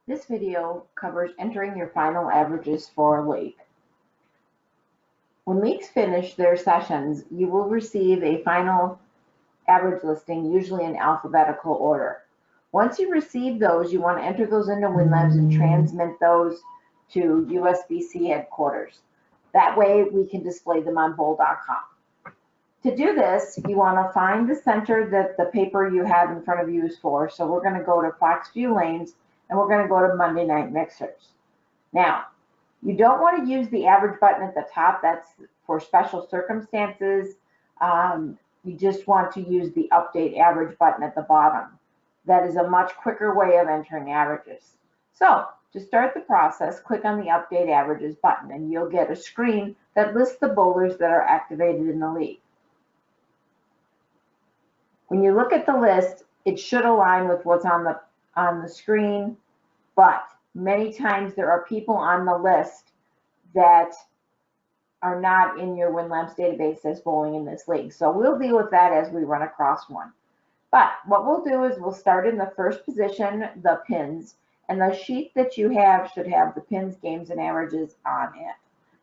This video covers entering your final averages for a league. When leagues finish their sessions, you will receive a final average listing, usually in alphabetical order. Once you receive those, you want to enter those into WinLABS and transmit those to USBC headquarters. That way we can display them on bowl.com. To do this, you want to find the center that the paper you have in front of you is for. So we're going to go to Fox View Lanes, and we're going to go to Monday Night Mixers. Now, you don't want to use the average button at the top. That's for special circumstances. You just want to use the update average button at the bottom. That is a much quicker way of entering averages. So to start the process, click on the update averages button, and you'll get a screen that lists the bowlers that are activated in the league. When you look at the list, it should align with what's on the screen, but many times there are people on the list that are not in your WinLABS database as bowling in this league. So we'll deal with that as we run across one. But what we'll do is we'll start in the first position, the pins, and the sheet that you have should have the pins, games, and averages on it.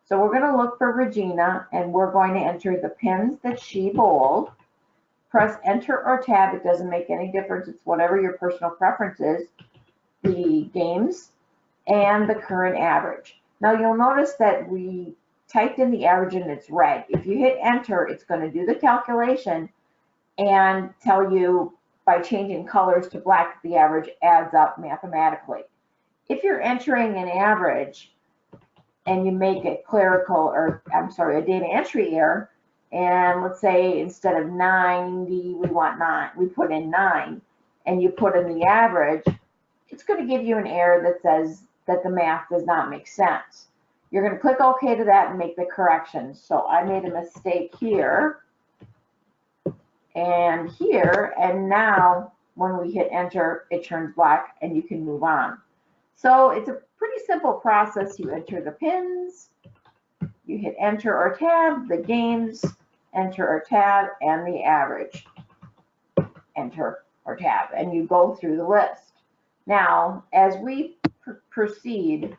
So we're going to look for Regina, and we're going to enter the pins that she bowled. Press enter or tab, it doesn't make any difference, it's whatever your personal preference is, the games, and the current average. Now you'll notice that we typed in the average and it's red. If you hit enter, it's going to do the calculation and tell you by changing colors to black the average adds up mathematically. If you're entering an average and you make a a data entry error, and let's say instead of 90, we want 9, we put in 9, and you put in the average, it's going to give you an error that says that the math does not make sense. You're going to click OK to that and make the corrections. So I made a mistake here and here, and now when we hit enter, it turns black and you can move on. So it's a pretty simple process. You enter the pins, you hit enter or tab, the games, enter or tab, and the average, enter or tab, and you go through the list. Now, as we proceed,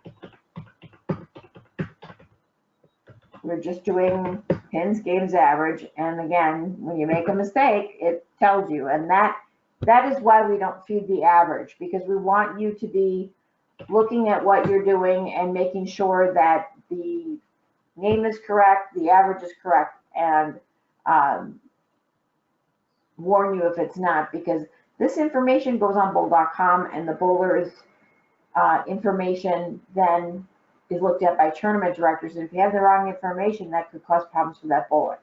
we're just doing pins, games, average, and again, when you make a mistake, it tells you, and that is why we don't feed the average, because we want you to be looking at what you're doing and making sure that the name is correct, the average is correct, and warn you if it's not, because this information goes on bowl.com, and the bowler's information then is looked at by tournament directors, and if you have the wrong information, that could cause problems for that bowler.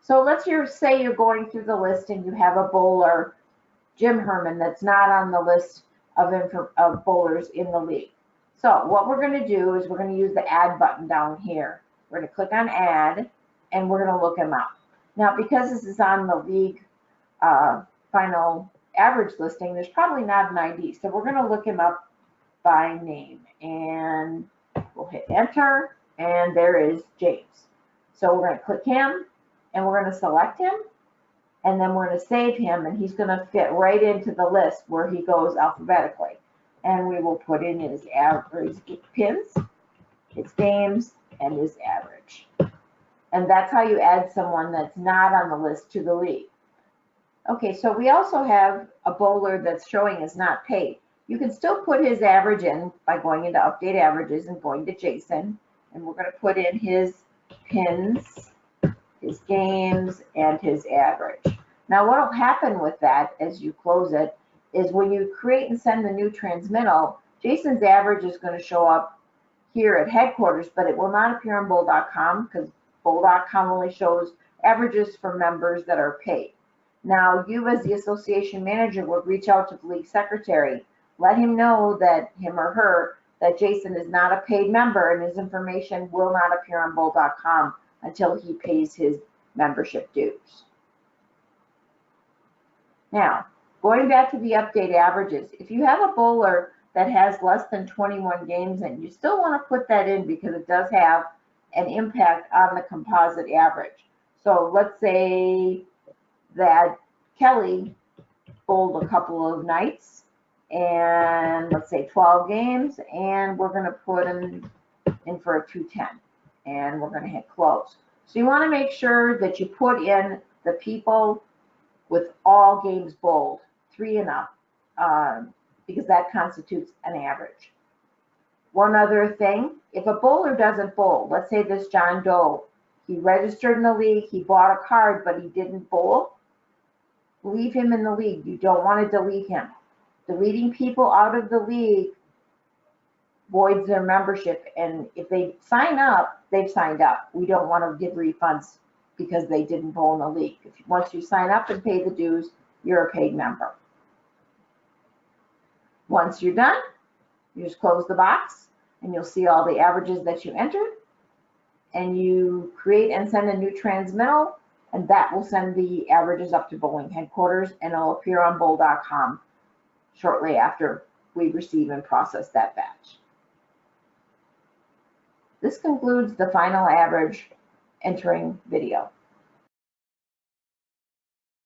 So let's say you're going through the list and you have a bowler, Jim Herman, that's not on the list of bowlers in the league. So what we're going to do is we're going to use the add button down here. We're going to click on add, and we're going to look him up. Now, because this is on the league final average listing, there's probably not an ID. So we're going to look him up by name, and we'll hit enter, and there is James. So we're going to click him, and we're going to select him, and then we're going to save him, and he's going to fit right into the list where he goes alphabetically. And we will put in his average, pins, his games, and his average. And that's how you add someone that's not on the list to the league. Okay, so we also have a bowler that's showing as not paid. You can still put his average in by going into update averages and going to Jason. And we're going to put in his pins, his games, and his average. Now what will happen with that as you close it is when you create and send the new transmittal, Jason's average is going to show up here at headquarters, but it will not appear on bowl.com because bowl.com only shows averages for members that are paid. Now you as the association manager would reach out to the league secretary, let him know that him or her that Jason is not a paid member and his information will not appear on bowl.com until he pays his membership dues. Now, going back to the update averages, if you have a bowler that has less than 21 games in, you still want to put that in because it does have an impact on the composite average. So let's say that Kelly bowled a couple of nights and let's say 12 games, and we're going to put in for a 210, and we're going to hit close. So you want to make sure that you put in the people with all games bowled, 3 and up, because that constitutes an average. One other thing, if a bowler doesn't bowl, let's say this John Doe, he registered in the league, he bought a card, but he didn't bowl, leave him in the league. You don't want to delete him. Deleting people out of the league voids their membership, and if they sign up, they've signed up. We don't want to give refunds because they didn't bowl in the league. Once you sign up and pay the dues, you're a paid member. Once you're done, you just close the box and you'll see all the averages that you entered, and you create and send a new transmittal, and that will send the averages up to bowling headquarters, and it'll appear on bowl.com shortly after we receive and process that batch. This concludes the final average entering video.